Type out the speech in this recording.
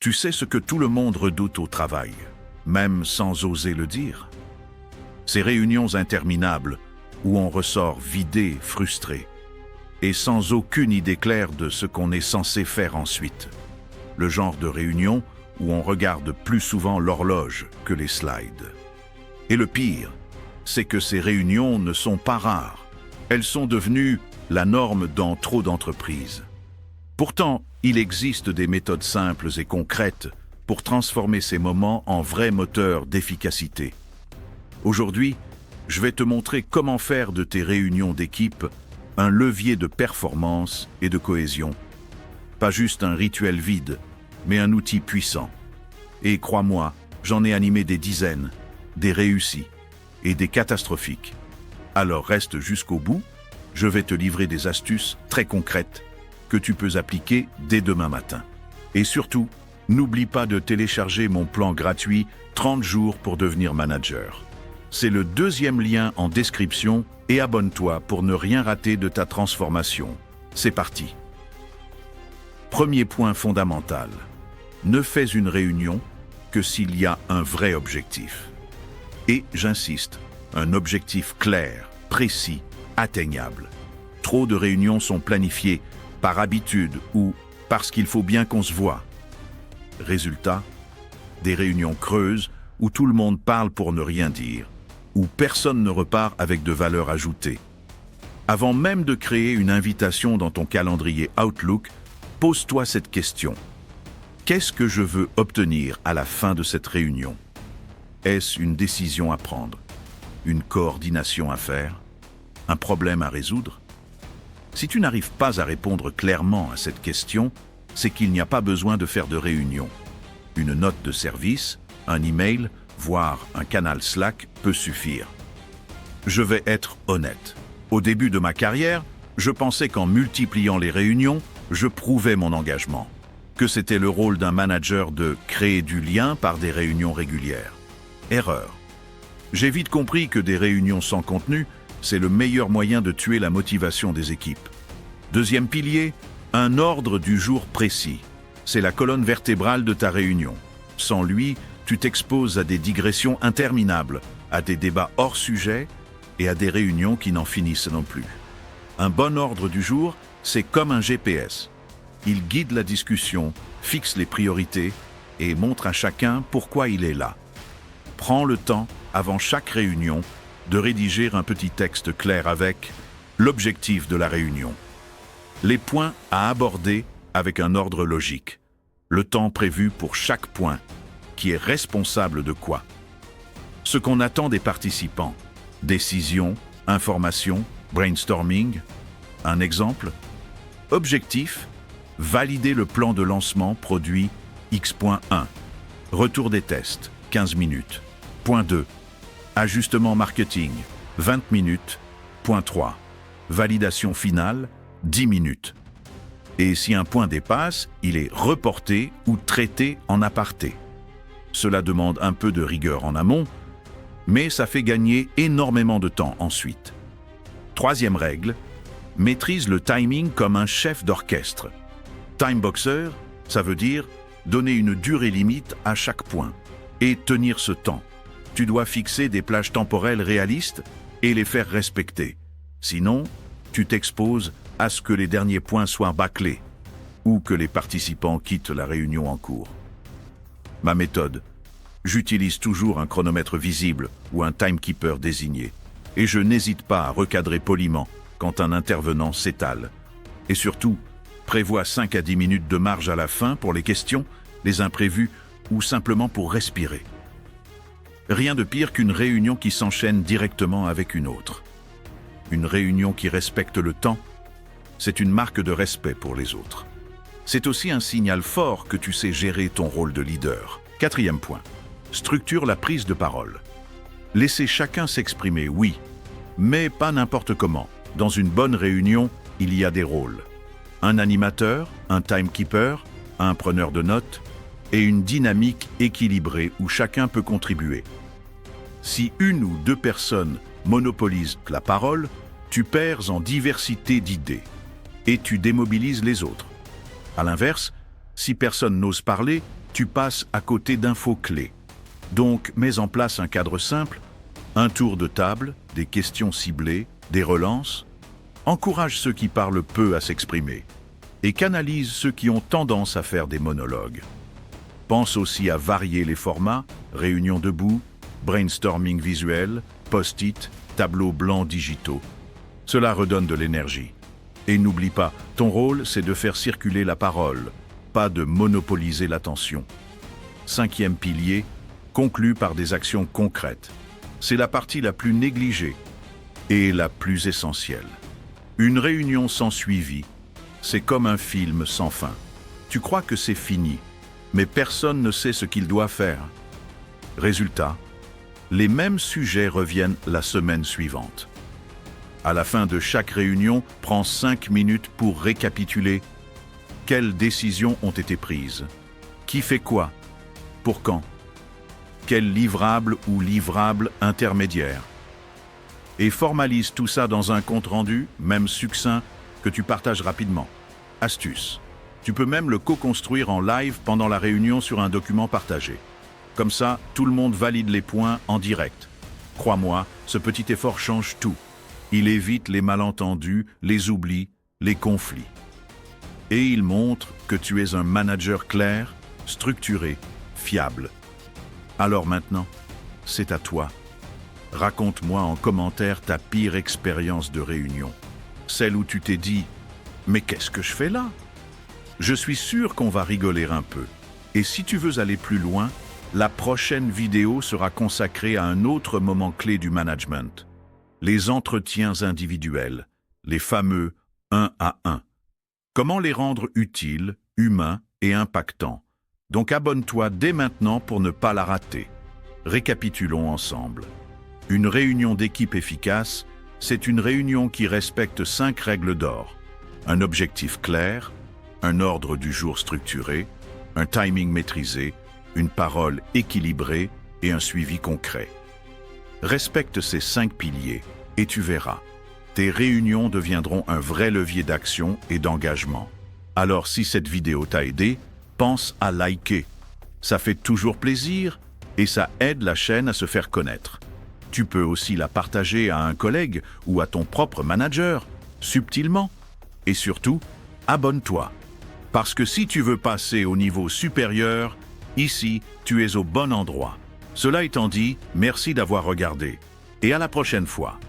Tu sais ce que tout le monde redoute au travail, même sans oser le dire? Ces réunions interminables où on ressort vidé, frustré, et sans aucune idée claire de ce qu'on est censé faire ensuite. Le genre de réunion où on regarde plus souvent l'horloge que les slides. Et le pire, c'est que ces réunions ne sont pas rares. Elles sont devenues la norme dans trop d'entreprises. Pourtant, il existe des méthodes simples et concrètes pour transformer ces moments en vrais moteurs d'efficacité. Aujourd'hui, je vais te montrer comment faire de tes réunions d'équipe un levier de performance et de cohésion. Pas juste un rituel vide, mais un outil puissant. Et crois-moi, j'en ai animé des dizaines, des réussis et des catastrophiques. Alors reste jusqu'au bout, je vais te livrer des astuces très concrètes que tu peux appliquer dès demain matin. Et surtout, n'oublie pas de télécharger mon plan gratuit 30 jours pour devenir manager. C'est le deuxième lien en description et abonne-toi pour ne rien rater de ta transformation. C'est parti. Premier point fondamental. Ne fais une réunion que s'il y a un vrai objectif. Et j'insiste, un objectif clair, précis, atteignable. Trop de réunions sont planifiées par habitude ou parce qu'il faut bien qu'on se voit. Résultat, des réunions creuses où tout le monde parle pour ne rien dire, où personne ne repart avec de valeur ajoutée. Avant même de créer une invitation dans ton calendrier Outlook, pose-toi cette question. Qu'est-ce que je veux obtenir à la fin de cette réunion? Est-ce une décision à prendre? Une coordination à faire? Un problème à résoudre? Si tu n'arrives pas à répondre clairement à cette question, c'est qu'il n'y a pas besoin de faire de réunion. Une note de service, un email, voire un canal Slack peut suffire. Je vais être honnête. Au début de ma carrière, je pensais qu'en multipliant les réunions, je prouvais mon engagement. Que c'était le rôle d'un manager de créer du lien par des réunions régulières. Erreur. J'ai vite compris que des réunions sans contenu, c'est le meilleur moyen de tuer la motivation des équipes. Deuxième pilier, un ordre du jour précis. C'est la colonne vertébrale de ta réunion. Sans lui, tu t'exposes à des digressions interminables, à des débats hors sujet et à des réunions qui n'en finissent non plus. Un bon ordre du jour, c'est comme un GPS. Il guide la discussion, fixe les priorités et montre à chacun pourquoi il est là. Prends le temps, avant chaque réunion, de rédiger un petit texte clair avec l'objectif de la réunion. Les points à aborder avec un ordre logique. Le temps prévu pour chaque point, qui est responsable de quoi. Ce qu'on attend des participants. Décision, information, brainstorming. Un exemple. Objectif, valider le plan de lancement produit X.1. Retour des tests, 15 minutes. Point 2. Ajustement marketing, 20 minutes. Point 3. Validation finale, 10 minutes. Et si un point dépasse, il est reporté ou traité en aparté. Cela demande un peu de rigueur en amont, mais ça fait gagner énormément de temps ensuite. Troisième règle, maîtrise le timing comme un chef d'orchestre. Timeboxer, ça veut dire donner une durée limite à chaque point et tenir ce temps. Tu dois fixer des plages temporelles réalistes et les faire respecter. Sinon, tu t'exposes à ce que les derniers points soient bâclés ou que les participants quittent la réunion en cours. Ma méthode, j'utilise toujours un chronomètre visible ou un timekeeper désigné et je n'hésite pas à recadrer poliment quand un intervenant s'étale. Et surtout, prévois 5 à 10 minutes de marge à la fin pour les questions, les imprévus ou simplement pour respirer. Rien de pire qu'une réunion qui s'enchaîne directement avec une autre. Une réunion qui respecte le temps, c'est une marque de respect pour les autres. C'est aussi un signal fort que tu sais gérer ton rôle de leader. Quatrième point, structure la prise de parole. Laissez chacun s'exprimer, oui, mais pas n'importe comment. Dans une bonne réunion, il y a des rôles. Un animateur, un timekeeper, un preneur de notes et une dynamique équilibrée où chacun peut contribuer. Si une ou deux personnes monopolisent la parole, tu perds en diversité d'idées et tu démobilises les autres. À l'inverse, si personne n'ose parler, tu passes à côté d'infos clés. Donc, mets en place un cadre simple, un tour de table, des questions ciblées, des relances. Encourage ceux qui parlent peu à s'exprimer et canalise ceux qui ont tendance à faire des monologues. Pense aussi à varier les formats, réunions debout, brainstorming visuel, post-it, tableaux blancs digitaux. Cela redonne de l'énergie. Et n'oublie pas, ton rôle, c'est de faire circuler la parole, pas de monopoliser l'attention. 5e pilier, conclu par des actions concrètes. C'est la partie la plus négligée et la plus essentielle. Une réunion sans suivi, c'est comme un film sans fin. Tu crois que c'est fini, mais personne ne sait ce qu'il doit faire. Résultat, les mêmes sujets reviennent la semaine suivante. À la fin de chaque réunion, prends 5 minutes pour récapituler. Quelles décisions ont été prises? Qui fait quoi? Pour quand? Quel livrable ou livrable intermédiaire? Et formalise tout ça dans un compte-rendu, même succinct, que tu partages rapidement. Astuce. Tu peux même le co-construire en live pendant la réunion sur un document partagé. Comme ça, tout le monde valide les points en direct. Crois-moi, ce petit effort change tout. Il évite les malentendus, les oublis, les conflits. Et il montre que tu es un manager clair, structuré, fiable. Alors maintenant, c'est à toi. Raconte-moi en commentaire ta pire expérience de réunion. Celle où tu t'es dit « Mais qu'est-ce que je fais là ?» Je suis sûr qu'on va rigoler un peu. Et si tu veux aller plus loin, la prochaine vidéo sera consacrée à un autre moment clé du management. Les entretiens individuels, les fameux 1 à 1. Comment les rendre utiles, humains et impactants. Donc abonne-toi dès maintenant pour ne pas la rater. Récapitulons ensemble. Une réunion d'équipe efficace, c'est une réunion qui respecte 5 règles d'or. Un objectif clair, un ordre du jour structuré, un timing maîtrisé, une parole équilibrée et un suivi concret. Respecte ces 5 piliers et tu verras, tes réunions deviendront un vrai levier d'action et d'engagement. Alors si cette vidéo t'a aidé, pense à liker. Ça fait toujours plaisir et ça aide la chaîne à se faire connaître. Tu peux aussi la partager à un collègue ou à ton propre manager, subtilement. Et surtout, abonne-toi. Parce que si tu veux passer au niveau supérieur, ici, tu es au bon endroit. Cela étant dit, merci d'avoir regardé. Et à la prochaine fois.